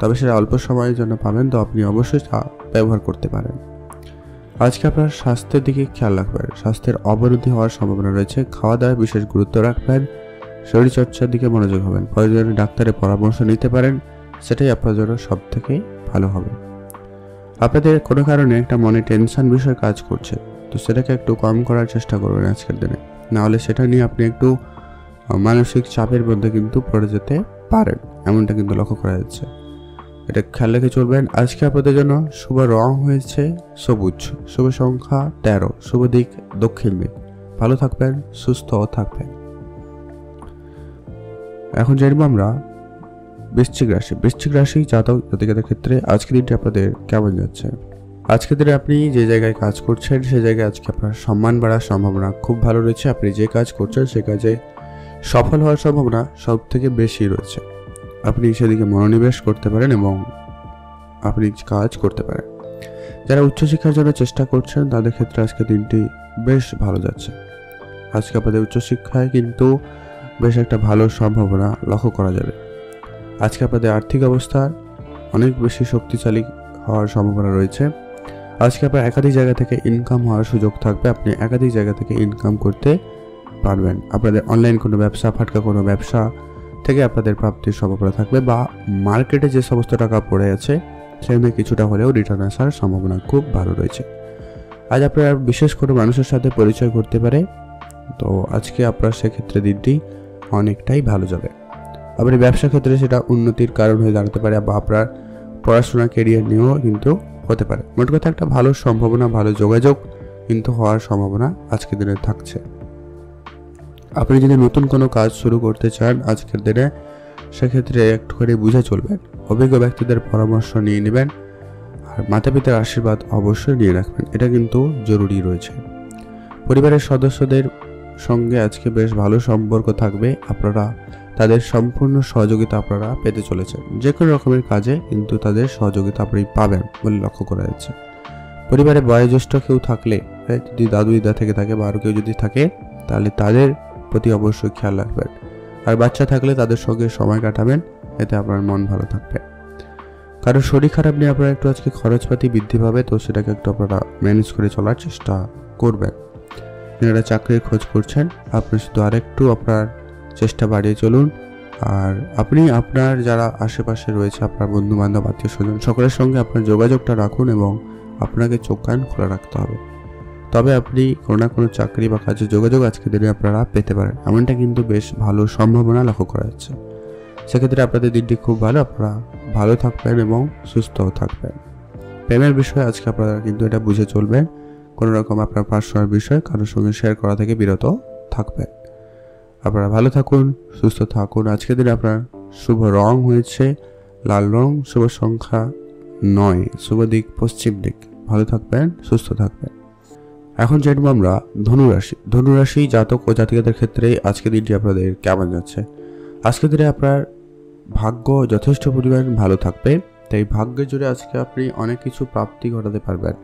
তবে সেটা অল্প সময়ের জন্য পাবেন, তো আপনি অবশ্যই তা ব্যবহার করতে পারেন। আজকে আপনার স্বাস্থ্যের দিকে খেয়াল রাখবেন, স্বাস্থ্যের অবনতি হওয়ার সম্ভাবনা রয়েছে। খাওয়া দাওয়ায় বিশেষ গুরুত্ব রাখবেন, শরীরচর্চার দিকে মনোযোগ হবেন, প্রয়োজনে ডাক্তারের পরামর্শ নিতে পারেন, সেটাই আপনার জন্য সব থেকে ভালো হবে। আপনাদের কোনো কারণে একটা মনে টেনশন বিষয় কাজ করছে, তো সেটাকে একটু কম করার চেষ্টা করবেন আজকের দিনে, নাহলে সেটা নিয়ে আপনি একটু মানসিক চাপের মধ্যে কিন্তু পড়ে যেতে পারেন, এমনটা কিন্তু লক্ষ্য করা যাচ্ছে। এটা খেয়াল রেখে চলবেন। আজকে আপনাদের জন্য শুভ রং হয়েছে সবুজ, শুভ সংখ্যা 13, শুভ দিক দক্ষিণ দিক। ভালো থাকবেন, সুস্থ থাকবেন। এখন জানবো আমরা বৃশ্চিক রাশি জাতক জাতিকাদের ক্ষেত্রে আজকের দিনটি আপনাদের কেমন যাচ্ছে। আজকের দিনে আপনি যে জায়গায় কাজ করছেন সেই জায়গায় আজকে আপনার সম্মান বাড়ার সম্ভাবনা খুব ভালো রয়েছে। আপনি যে কাজ করছেন সে কাজে সফল হওয়ার সম্ভাবনা সব থেকে বেশি রয়েছে। আপনি সেদিকে মনোনিবেশ করতে পারেন এবং আপনি কাজ করতে পারেন। যারা উচ্চশিক্ষার জন্য চেষ্টা করছেন তাদের ক্ষেত্রে আজকে দিনটি বেশ ভালো যাচ্ছে। আজকে আপনাদের উচ্চশিক্ষায় কিন্তু বেশ একটা ভালো সম্ভাবনা লক্ষ্য করা যাবে। আজকে আপনাদের আর্থিক অবস্থা অনেক বেশি শক্তিশালী হওয়ার সম্ভাবনা রয়েছে। আজকে আপনার একাধিক জায়গা থেকে ইনকাম হওয়ার সুযোগ থাকবে। আপনি একাধিক জায়গা থেকে ইনকাম করতে পারবেন। আপনাদের অনলাইন কোনো ব্যবসা, ফাটকা কোনো ব্যবসা থেকে আপনাদের প্রাপ্তির সম্ভাবনা থাকবে, বা মার্কেটে যে সমস্ত টাকা পড়ে আছে সেখানে কিছুটা হলেও রিটার্ন আসার সম্ভাবনা খুব ভালো রয়েছে। আজ আপনার বিশেষ কোনো মানুষের সাথে পরিচয় করতে পারে, তো আজকে আপনার সেক্ষেত্রে দিনটি অনেকটাই ভালো যাবে। আপনি ব্যবসা ক্ষেত্রে সেটা উন্নতির কারণ হয়ে দাঁড়াতে পারে, বা আপনার পড়াশোনা কেরিয়ার নিয়েও কিন্তু হতে পারে। মোট কথা একটা ভালো সম্ভাবনা, ভালো যোগাযোগ কিন্তু হওয়ার সম্ভাবনা আজকের দিনে থাকছে। আপনি যদি নতুন কোনো কাজ শুরু করতে চান আজকের দিনে, সেক্ষেত্রে একটুখানি বুঝে চলবেন, অভিজ্ঞ ব্যক্তিদের পরামর্শ নিয়ে নেবেন, আর মাতা পিতার আশীর্বাদ অবশ্যই নিয়ে রাখবেন, এটা কিন্তু জরুরি রয়েছে। পরিবারের সদস্যদের সঙ্গে আজকে বেশ ভালো সম্পর্ক থাকবে। আপনারা তাদের সম্পূর্ণ সহযোগিতা আপনারা পেতে চলেছেন। যে কোনো রকমের কাজে কিন্তু তাদের সহযোগিতা আপনি পাবেন বলে লক্ষ্য করা যাচ্ছে। পরিবারে বয়োজ্যেষ্ঠ কেউ থাকলে, যদি দাদু দিদা থেকে থাকে বা আরও কেউ যদি থাকে, তাহলে তাদের প্রতি অবশ্যই খেয়াল রাখবেন। আর বাচ্চা থাকলে তাদের সঙ্গে সময় কাটাবেন, এতে আপনার মন ভালো থাকবে। কারো শরীর খারাপ নিয়ে আপনারা একটু আজকে খরচপাতি বৃদ্ধি পাবে, তো সেটাকে একটু আপনারা ম্যানেজ করে চলার চেষ্টা করবেন। যারা চাকরির খোঁজ করছেন আপনি শুধু আরেকটু আপনার চেষ্টা বাড়িয়ে চলুন। আর আপনি আপনার যারা আশেপাশে রয়েছে, আপনার বন্ধু বান্ধব, আত্মীয় স্বজন, সকলের সঙ্গে আপনার যোগাযোগটা রাখুন এবং আপনাকে চোখ কান খোলা রাখতে হবে। তবে আপনি কোনো না কোনো চাকরি বা কাজের যোগাযোগ আজকের দিনে আপনারা পেতে পারেন, এমনটা কিন্তু বেশ ভালো সম্ভাবনা লক্ষ্য করা যাচ্ছে। সেক্ষেত্রে আপনাদের দিনটি খুব ভালো, আপনারা ভালো থাকবেন এবং সুস্থও থাকবেন। প্রেমের বিষয়ে আজকে আপনারা কিন্তু এটা বুঝে চলবেন, কোনো রকম আপনার পার্সোনাল বিষয় কারোর সঙ্গে শেয়ার করা থেকে বিরত থাকবেন। আপনারা ভালো থাকুন, সুস্থ থাকুন। আজকের দিনে আপনার শুভ রং হয়েছে লাল রং, শুভ সংখ্যা 9, শুভ দিক পশ্চিম দিক। ভালো থাকবেন, সুস্থ থাকবেন। এখন জানবো আমরা ধনুরাশি জাতক ও জাতিকাদের ক্ষেত্রে আজকের দিনটি আপনাদের কেমন যাচ্ছে। আজকের দিনে আপনার ভাগ্য যথেষ্ট পরিমাণ ভালো থাকবে, তাই ভাগ্যের জোরে আজকে আপনি অনেক কিছু প্রাপ্তি ঘটাতে পারবেন।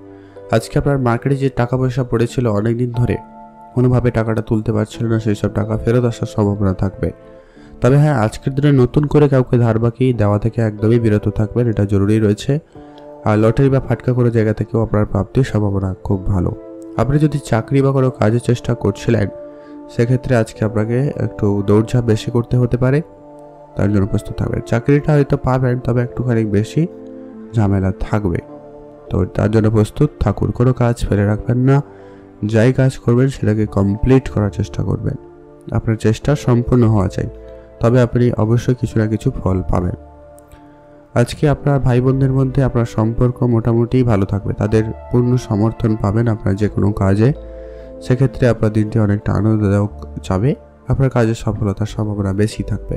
আজকে আপনার মার্কেটে যে টাকা পয়সা পড়েছিল অনেকদিন ধরে, কোনোভাবে টাকাটা তুলতে পারছিল না, সেই সব টাকা ফেরত আসার সম্ভাবনা থাকবে। তবে হ্যাঁ, আজকের দিনে নতুন করে কাউকে ধার বাকি দেওয়া থেকে একদমই বিরত থাকবেন, এটা জরুরি রয়েছে। আর লটারি বা ফাটকা কোনো জায়গা থেকেও আপনার প্রাপ্তির সম্ভাবনা খুব ভালো। আপনি যদি চাকরি বা কোনো কাজের চেষ্টা করছিলেন, সেক্ষেত্রে আজকে আপনাকে একটু দৌড়ঝাঁপ বেশি করতে হতে পারে, তার জন্য প্রস্তুত থাকবেন। চাকরিটা হয়তো পাবেন, তবে একটুখানি বেশি ঝামেলা থাকবে, তো তার জন্য প্রস্তুত থাকুন। কোনো কাজ ফেলে রাখবেন না, যাই কাজ করবেন সেটাকে কমপ্লিট করার চেষ্টা করবেন। আপনার চেষ্টা সম্পূর্ণ হওয়া চাই, তবে আপনি অবশ্যই কিছু না কিছু ফল পাবেন। আজকে আপনার ভাই বোনদের মধ্যে আপনার সম্পর্ক মোটামুটি ভালো থাকবে, তাদের পূর্ণ সমর্থন পাবেন আপনার যে কোনো কাজে। সেক্ষেত্রে আপনার দিনটি অনেকটা আনন্দদায়ক যাবে, আপনার কাজের সফলতার সম্ভাবনা বেশি থাকবে।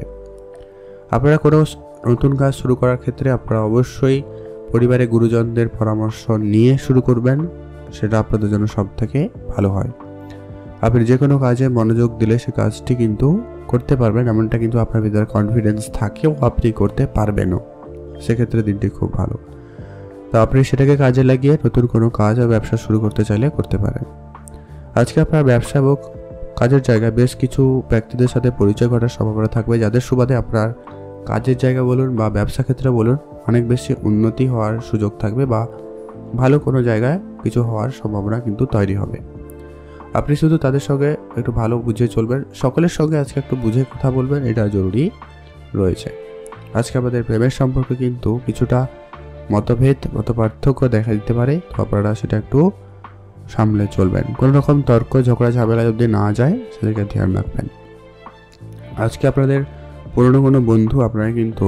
আপনারা কোনো নতুন কাজ শুরু করার ক্ষেত্রে আপনারা অবশ্যই পরিবারের গুরুজনদের পরামর্শ নিয়ে শুরু করবেন, সেটা আপনাদের জন্য সব থেকে ভালো হয়। আপনি যে কোনো কাজে মনোযোগ দিলে সে কাজটি কিন্তু করতে পারবেন, এমনটা কিন্তু আপনার ভিতরে কনফিডেন্স থাকেও আপনি করতে পারবেনও। সেক্ষেত্রে দিনটি খুব ভালো, তো আপনি সেটাকে কাজে লাগিয়ে নতুন কোনো কাজ বা ব্যবসা শুরু করতে চাইলে করতে পারেন। আজকে আপনার ব্যবসা এবং কাজের জায়গায় বেশ কিছু ব্যক্তিদের সাথে পরিচয় করার সম্ভাবনা থাকবে, যাদের সুবাদে আপনার কাজের জায়গা বলুন বা ব্যবসা ক্ষেত্রে বলুন অনেক বেশি উন্নতি হওয়ার সুযোগ থাকবে, বা ভালো কোনো জায়গায় কিছু হওয়ার সম্ভাবনা কিন্তু তৈরি হবে। আপনি শুধু তাদের সঙ্গে একটু ভালো বুঝে চলবেন, সকলের সঙ্গে আজকে একটু বুঝে কথা বলবেন, এটা জরুরি রয়েছে। আজকে আমাদের প্রেমের সম্পর্কে কিন্তু কিছুটা মত পার্থক্য দেখা দিতে পারে, তো আপনারা সেটা একটু সামলে চলবেন। কোনো রকম তর্ক ঝগড়া ঝামেলা যদি না যায় সেদিকে ধ্যান রাখবেন। আজকে আপনাদের পুরনো কোনো বন্ধু আপনারা কিন্তু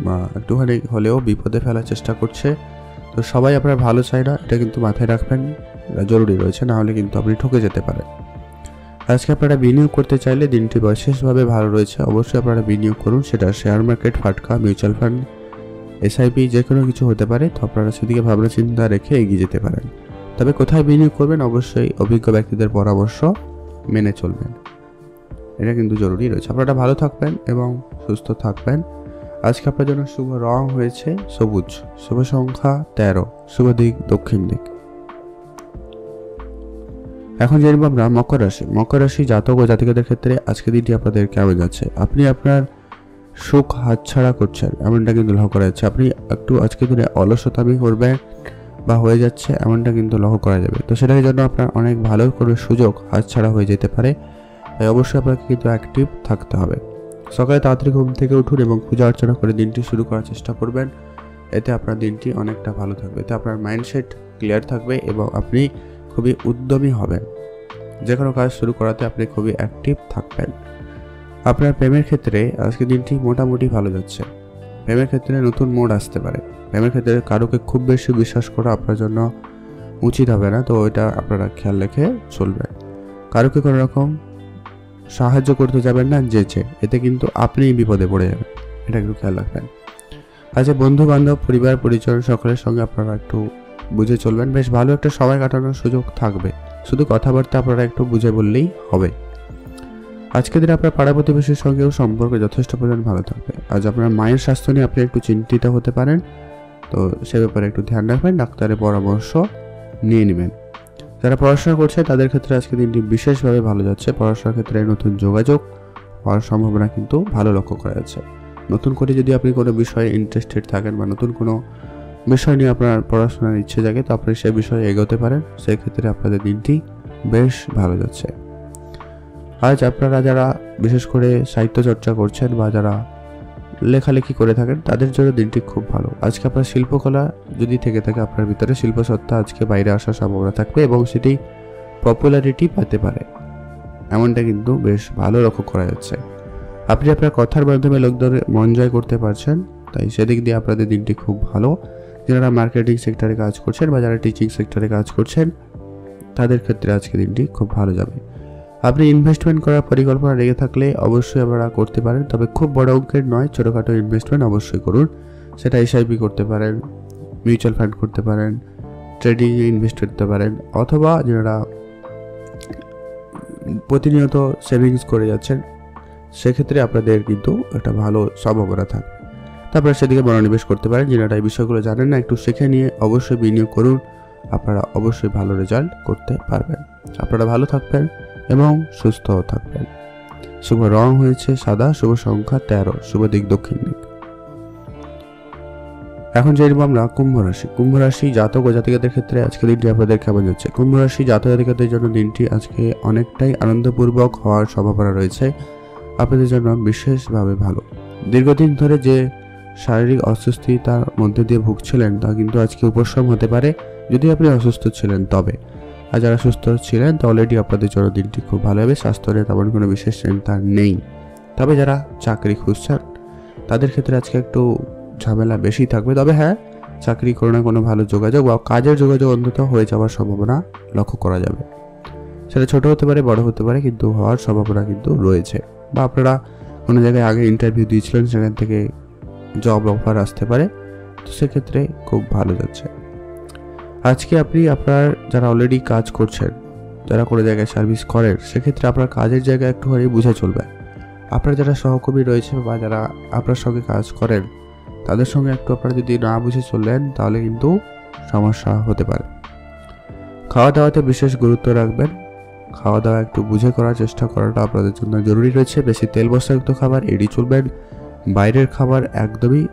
বা একটুখানি হলেও বিপদে ফেলার চেষ্টা করছে। তো সবাই আপনার ভালো চায় না, এটা কিন্তু মাথায় রাখবেন, এটা জরুরি রয়েছে, না হলে কিন্তু আপনি ঠকে যেতে পারেন। আজকে আপনারা বিনিয়োগ করতে চাইলে দিনটি বিশেষভাবে ভালো রয়েছে, অবশ্যই আপনারা বিনিয়োগ করুন, সেটা শেয়ার মার্কেট, ফাটকা, মিউচুয়াল ফান্ড, এসআইপি যে কোনো কিছু হতে পারে। তো আপনারা সেদিকে ভাবনা চিন্তা রেখে এগিয়ে যেতে পারেন। তবে কোথায় বিনিয়োগ করবেন অবশ্যই অভিজ্ঞ ব্যক্তিদের পরামর্শ মেনে চলবেন, এটা কিন্তু জরুরি রয়েছে। আপনারা ভালো থাকবেন এবং সুস্থ থাকবেন। আজকে আপনার জন্য শুভ রং হয়েছে সবুজ, শুভ সংখ্যা 13, শুভ দিক দক্ষিণ দিক। এখন জানবো আমরা মকর রাশি। মকর রাশি জাতক ও জাতিকাদের ক্ষেত্রে আজকে দিনটি আপনাদের কেমন যাচ্ছে? আপনি আপনার সুখ হাতছাড়া করছেন এমনটা কিন্তু লক্ষ্য করা যাচ্ছে। আপনি একটু আজকে দিনে অলসতামি করবেন বা হয়ে যাচ্ছে এমনটা কিন্তু লক্ষ্য করা যাবে। তো সেটার জন্য আপনার অনেক ভালো করে সুযোগ হাতছাড়া হয়ে যেতে পারে, তাই অবশ্যই আপনাকে কিন্তু অ্যাক্টিভ থাকতে হবে। সকালে তাড়াতাড়ি ঘুম থেকে উঠুন এবং পূজা অর্চনা করে দিনটি শুরু করার চেষ্টা করবেন, এতে আপনার দিনটি অনেকটা ভালো থাকবে, এতে আপনার মাইন্ডসেট ক্লিয়ার থাকবে এবং আপনি খুবই উদ্যমী হবেন। যে কোনো কাজ শুরু করাতে আপনি খুবই অ্যাক্টিভ থাকবেন। আপনার প্রেমের ক্ষেত্রে আজকে দিনটি মোটামুটি ভালো যাচ্ছে। প্রেমের ক্ষেত্রে নতুন মোড় আসতে পারে। প্রেমের ক্ষেত্রে কারোকে খুব বেশি বিশ্বাস করা আপনার জন্য উচিত হবে না, তো এটা আপনারা খেয়াল রেখে চলবেন। কারোকে কোনো রকম সাহায্য করতে যাবেন না যেচে, এতে কিন্তু আপনিই বিপদে পড়ে যাবেন, এটা একটু খেয়াল রাখবেন। আচ্ছা, বন্ধু বান্ধব, পরিবার পরিজন সকলের সঙ্গে আপনারা একটু বুঝে চলবেন, বেশ ভালো একটা সময় কাটানোর সুযোগ থাকবে। শুধু কথাবার্তা আপনারা একটু বুঝে বললেই হবে। আজকের দিনে আপনার পাড়া প্রতিবেশীর সঙ্গেও সম্পর্ক যথেষ্ট পরিমাণ ভালো থাকবে। আজ আপনার মায়ের স্বাস্থ্য নিয়ে আপনি একটু চিন্তিত হতে পারেন, তো সে ব্যাপারে একটু ধ্যান রাখবেন, ডাক্তারের পরামর্শ নিয়ে নেবেন। যারা পড়াশোনা করছে তাদের ক্ষেত্রে আজকে দিনটি বিশেষভাবে ভালো যাচ্ছে। পড়াশোনার ক্ষেত্রে নতুন যোগাযোগ হওয়ার সম্ভাবনা কিন্তু ভালো লক্ষ্য করা যাচ্ছে। নতুন করে যদি আপনি কোনো বিষয়ে ইন্টারেস্টেড থাকেন বা নতুন কোনো বিষয় নিয়ে আপনার পড়াশোনার ইচ্ছে জাগে, তো আপনি সে বিষয়ে এগোতে পারেন, সেক্ষেত্রে আপনাদের দিনটি বেশ ভালো যাচ্ছে। আজ আপনারা যারা বিশেষ করে সাহিত্য চর্চা করছেন বা যারা লেখালেখি করে থাকেন তাদের জন্য দিনটি খুব ভালো। আজকে আপনার শিল্পকলা যদি থেকে থাকে, আপনার ভিতরে শিল্পসত্তা আজকে বাইরে আসার সম্ভাবনা থাকবে এবং সেটি পপুলারিটি পেতে পারে, এমনটা কিন্তু বেশ ভালো লক্ষ্য করা যাচ্ছে। আপনি আপনার কথার মাধ্যমে লোকদের মন জয় করতে পারছেন, তাই সেদিক দিয়ে আপনাদের দিনটি খুব ভালো। যারা মার্কেটিং সেক্টরে কাজ করছেন বা যারা টিচিং সেক্টরে কাজ করছেন তাদের ক্ষেত্রে আজকে দিনটি খুব ভালো যাবে। আপনি ইনভেস্টমেন্ট করার পরিকল্পনা রেখে থাকলে অবশ্যই আপনারা করতে পারেন, তবে খুব বড় অঙ্কের নয়, ছোটোখাটো ইনভেস্টমেন্ট অবশ্যই করুন। সেটা এসআইপি করতে পারেন, মিউচুয়াল ফান্ড করতে পারেন, ট্রেডিংয়ে ইনভেস্ট করতে পারেন, অথবা যারা প্রতিনিয়ত সেভিংস করে যাচ্ছেন সেক্ষেত্রে আপনাদের কিন্তু একটা ভালো সম্ভাবনা থাকবে। তারপরে সেদিকে মনোনিবেশ করতে পারেন। যারা এই বিষয়গুলো জানেন না, একটু শিখে নিয়ে অবশ্যই বিনিয়োগ করুন, আপনারা অবশ্যই ভালো রেজাল্ট করতে পারবেন। আপনারা ভালো থাকবেন এবং সুস্থ থাকবেন। শুভ রং হয়েছে সাদা, শুভ সংখ্যা 13, শুভ দিক দক্ষিণ দিক। এখন জানবো আমরা কুম্ভ রাশি। কুম্ভ রাশি জাতক ও জাতিকাদের ক্ষেত্রে আজকে দিনটি আপনাদের কেমন যাচ্ছে? কুম্ভ রাশি জাতক জাতিকাদের জন্য দিনটি আজকে অনেকটাই আনন্দপূর্বক হওয়ার সম্ভাবনা রয়েছে, আপনাদের জন্য বিশেষভাবে ভালো। দীর্ঘদিন ধরে যে শারীরিক অসুস্থতার মধ্যে দিয়ে ভুগছিলেন তা কিন্তু আজকে উপশম হতে পারে, যদি আপনি অসুস্থ ছিলেন তবে। আর যারা সুস্থ ছিলেন তো অলরেডি আপনাদের জন্য দিনটি খুব ভালো হবে, স্বাস্থ্য নিয়ে তেমন কোনো বিশেষ চিন্তা নেই। তবে যারা চাকরি খুঁজছেন তাদের ক্ষেত্রে আজকে একটু ঝামেলা বেশি থাকবে, তবে হ্যাঁ, চাকরি কোনো না কোনো ভালো যোগাযোগ বা কাজের যোগাযোগ অন্তত হয়ে যাওয়ার সম্ভাবনা লক্ষ্য করা যাবে। সেটা ছোট হতে পারে, বড় হতে পারে, কিন্তু হওয়ার সম্ভাবনা কিন্তু রয়েছে। বা আপনারা কোনো জায়গায় আগে ইন্টারভিউ দিয়েছিলেন, সেখান থেকে জব অফার আসতে পারে, তো সেক্ষেত্রে খুব ভালো যাচ্ছে। আজকে আপনি আপনার যারা অলরেডি কাজ করছেন, যারা কোনো জায়গায় সার্ভিস করেন, সেক্ষেত্রে আপনার কাজের জায়গায় একটুখানি বুঝে চলবে। আপনার যারা সহকর্মী রয়েছে বা যারা আপনার সঙ্গে কাজ করেন তাদের সঙ্গে একটু আপনারা যদি না বুঝে চললেন তাহলে কিন্তু সমস্যা হতে পারে। খাওয়া দাওয়াতে বিশেষ গুরুত্ব রাখবেন, খাওয়া দাওয়া একটু বুঝে করার চেষ্টা করাটা আপনাদের জন্য জরুরি রয়েছে। বেশি তেল মশলাযুক্ত খাবার এড়িয়ে চলবেন, বাইরের খাবার একদমই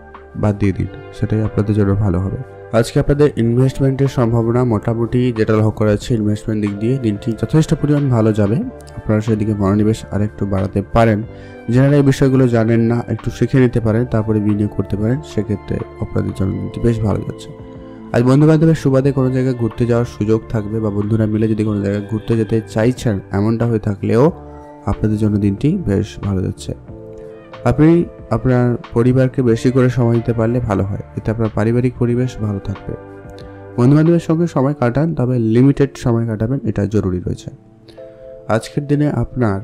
বাদ দিয়ে দিন, সেটাই আপনাদের জন্য ভালো হবে। আজকে আপনাদের ইনভেস্টমেন্টের সম্ভাবনা মোটামুটি যেটা লক্ষ্য করা যাচ্ছে, ইনভেস্টমেন্ট দিক দিয়ে দিনটি যথেষ্ট পরিমাণ ভালো যাবে। আপনারা সেদিকে মনোনিবেশ আরেকটু বাড়াতে পারেন। যারা এই বিষয়গুলো জানেন না একটু শিখে নিতে পারেন, তারপরে বিনিয়োগ করতে পারেন, সেক্ষেত্রে আপনাদের জন্য দিনটি বেশ ভালো যাচ্ছে। আজ বন্ধু বান্ধবের সুবাদে কোনো জায়গায় ঘুরতে যাওয়ার সুযোগ থাকবে, বা বন্ধুরা মিলে যদি কোনো জায়গায় ঘুরতে যেতে চাইছেন এমনটা হয়ে থাকলেও আপনাদের জন্য দিনটি বেশ ভালো যাচ্ছে। আপনি আপনার পরিবারকে বেশি করে সময় দিতে পারলে ভালো হয়, এতে আপনার পারিবারিক পরিবেশ ভালো থাকবে। বন্ধুবান্ধবের সঙ্গে সময় কাটান, তবে লিমিটেড সময় কাটাবেন, এটা জরুরি রয়েছে। আজকের দিনে আপনার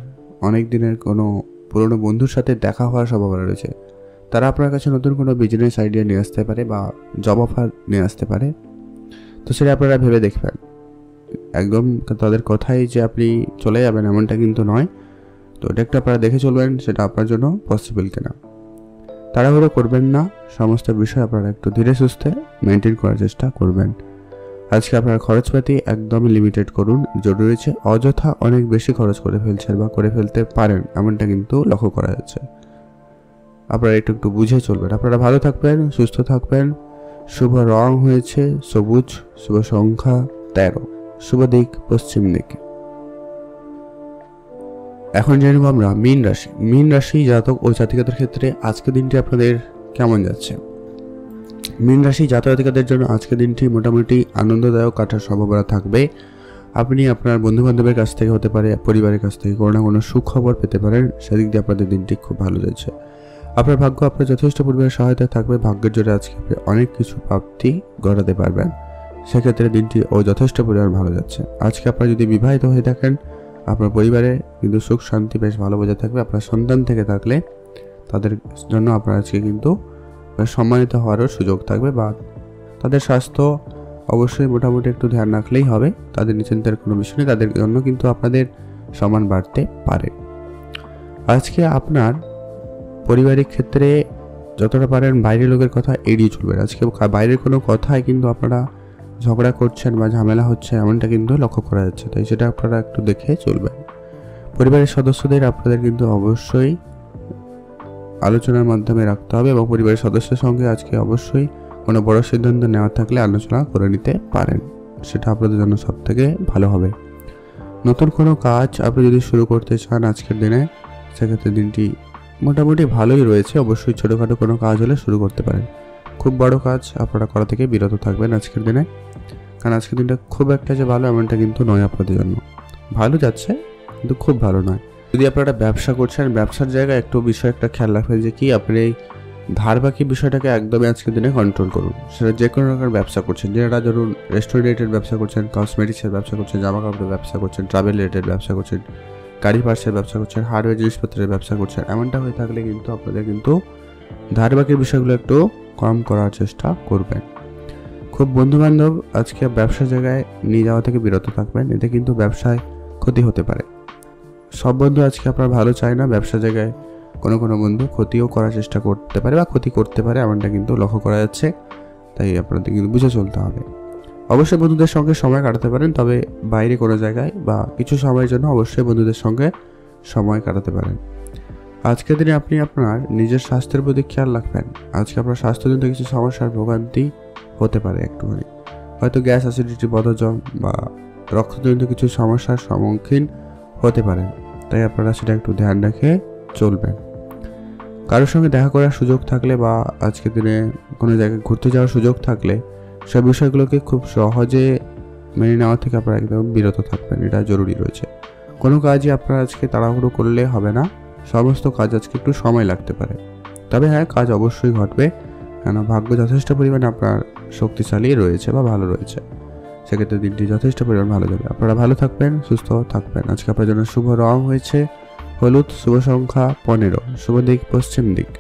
অনেক দিনের কোনো পুরনো বন্ধুর সাথে দেখা হওয়ার সম্ভাবনা রয়েছে। তারা আপনার কাছে নতুন কোনো বিজনেস আইডিয়া নিয়ে আসতে পারে বা জব অফার নিয়ে আসতে পারে, তো সেটা আপনারা ভেবে দেখবেন। একদম তাদের কথাই যে আপনি চলে যাবেন এমনটা কিন্তু নয়, তো এটা একটা আপনারা দেখে চলবেন সেটা আপনার জন্য পসিবল কিনা। তাড়াহুড়ো করবেন না, সমস্ত বিষয় আপনারা একটু ধীরে সুস্থে মেনটেন করার চেষ্টা করবেন। আজকে আপনার খরচপাতি একদমই লিমিটেড করুন, জরুরি রয়েছে। অযথা অনেক বেশি খরচ করে ফেলছেন বা করে ফেলতে পারেন এমনটা কিন্তু লক্ষ্য করা যাচ্ছে। আপনারা একটু একটু বুঝে চলবেন। আপনারা ভালো থাকবেন, সুস্থ থাকবেন। শুভ রং হয়েছে সবুজ, শুভ সংখ্যা 13, শুভ দিক পশ্চিম দিকে। এখন জেনে নেব আমরা মীন রাশি। মীন রাশি জাতক ও জাতিকাদের ক্ষেত্রে আজকের দিনটি আপনাদের কেমন যাচ্ছে? মীন রাশি জাতক জাতিকাদের জন্য আজকের দিনটি মোটামুটি আনন্দদায়ক কাটার সম্ভাবনা থাকবে। আপনি আপনার বন্ধুবান্ধবের কাছ থেকে হতে পারে, পরিবারের কাছ থেকে কোনো না কোনো সুখবর পেতে পারেন, সেদিক দিয়ে আপনাদের দিনটি খুব ভালো যাচ্ছে। আপনার ভাগ্য আপনার যথেষ্ট পরিমাণে সহায়তা থাকবে। ভাগ্যের জোরে আজকে আপনি অনেক কিছু প্রাপ্তি ঘটাতে পারবেন, সেক্ষেত্রে দিনটি যথেষ্ট পরিমাণ ভালো যাচ্ছে। আজকে আপনারা যদি বিবাহিত হয়ে থাকেন, আপনার পরিবারে কিন্তু সুখ শান্তি বেশ ভালো বজায় থাকবে। আপনার সন্তান থেকে থাকলে তাদের জন্য আপনার আজকে কিন্তু সম্মানিত হওয়ারও সুযোগ থাকবে, বা তাদের স্বাস্থ্য অবশ্যই মোটামুটি একটু ধ্যান রাখলেই হবে। তাদের চিন্তার কোনো বিষয় নেই, তাদের জন্য কিন্তু আপনাদের সম্মান বাড়তে পারে। আজকে আপনার পারিবারিক ক্ষেত্রে যতটা পারেন বাইরের লোকের কথা এড়িয়ে চলবেন। আজকে বাইরের কোনো কথায় কিন্তু আপনারা ঝগড়া করছেন বা ঝামেলা হচ্ছে এমনটা কিন্তু লক্ষ্য করা যাচ্ছে, তাই সেটা আপনারা একটু দেখে চলবেন। পরিবারের সদস্যদের আপনাদের কিন্তু অবশ্যই আলোচনার মাধ্যমে রাখতে হবে, এবং পরিবারের সদস্যের সঙ্গে আজকে অবশ্যই কোনো বড় সিদ্ধান্ত নেওয়ার থাকলে আলোচনা করে নিতে পারেন, সেটা আপনাদের জন্য সব থেকে ভালো হবে। নতুন কোনো কাজ আপনি যদি শুরু করতে চান আজকের দিনে, সেক্ষেত্রে দিনটি মোটামুটি ভালোই রয়েছে। অবশ্যই ছোটোখাটো কোনো কাজ হলে শুরু করতে পারেন। খুব বড় কাজ আপনারা করা থেকে বিরত থাকবেন আজকের দিনে, কারণ আজকের দিনটা খুব একটা যে ভালো এমনটা কিন্তু নয় আপনাদের জন্য। ভালো যাচ্ছে কিন্তু খুব ভালো নয়। যদি আপনারা ব্যবসা করছেন, ব্যবসার জায়গায় একটু বিষয় একটা খেয়াল রাখবেন যে কি আপনি এই ধার বাকি বিষয়টাকে একদমই আজকের দিনে কন্ট্রোল করুন। সেটা যে কোনো রকমের ব্যবসা করছেন, যেটা ধরুন রেস্টুরেন্ট রিলেটেড ব্যবসা করছেন, কসমেটিক্সের ব্যবসা করছেন, জামা কাপড়ের ব্যবসা করছেন, ট্রাভেল রিলেটেড ব্যবসা করছেন, গাড়ি পার্টসের ব্যবসা করছেন, হার্ডওয়্যার জিনিসপত্রের ব্যবসা করছেন, এমনটা হয়ে থাকলে কিন্তু আপনাদের কিন্তু ধার বাকির বিষয়গুলো একটু কম করার চেষ্টা করবেন। খুব বন্ধুবান্ধব আজকে ব্যবসার জায়গায় নিয়ে যাওয়া থেকে বিরত থাকবেন, এতে কিন্তু ব্যবসায় ক্ষতি হতে পারে। সব বন্ধু আজকে আপনার ভালো চায় না, ব্যবসা জায়গায় কোনো কোনো বন্ধু ক্ষতিও করার চেষ্টা করতে পারে বা ক্ষতি করতে পারে, এমনটা কিন্তু লক্ষ্য করা যাচ্ছে, তাই আপনাদের কিন্তু বুঝে চলতে হবে। অবশ্যই বন্ধুদের সঙ্গে সময় কাটাতে পারেন, তবে বাইরে কোনো জায়গায় বা কিছু সময়ের জন্য অবশ্যই বন্ধুদের সঙ্গে সময় কাটাতে পারেন। আজকের দিনে আপনি আপনার নিজের স্বাস্থ্যের প্রতি খেয়াল রাখবেন। আজকে আপনার স্বাস্থ্যজনিত কিছু সমস্যার ভোগান্তি হতে পারে, একটুখানি হয়তো গ্যাস, অ্যাসিডিটি, বদহজম বা রক্তজনিত কিছু সমস্যার সম্মুখীন হতে পারেন, তাই আপনারা সেটা একটু ধ্যান রেখে চলবেন। কারোর সঙ্গে দেখা করার সুযোগ থাকলে বা আজকের দিনে কোনো জায়গায় ঘুরতে যাওয়ার সুযোগ থাকলে সব বিষয়গুলোকে খুব সহজে মেনে নেওয়া থেকে আপনারা একদম বিরত থাকবেন, এটা জরুরি রয়েছে। কোনো কাজই আপনারা আজকে তাড়াহুড়ো করলে হবে না, সমস্ত কাজ আজকে একটু সময় লাগতে পারে, তবে হ্যাঁ কাজ অবশ্যই ঘটবে, কেন ভাগ্য যথেষ্ট পরিমাণে আপনার শক্তিশালী রয়েছে বা ভালো রয়েছে, সেক্ষেত্রে দিনটি যথেষ্ট পরিমাণ ভালো যাবে। আপনারা ভালো থাকবেন, সুস্থ থাকবেন। আজকে আপনার জন্য শুভ রং হয়েছে হলুদ, শুভ সংখ্যা 15, শুভ দিক পশ্চিম দিক।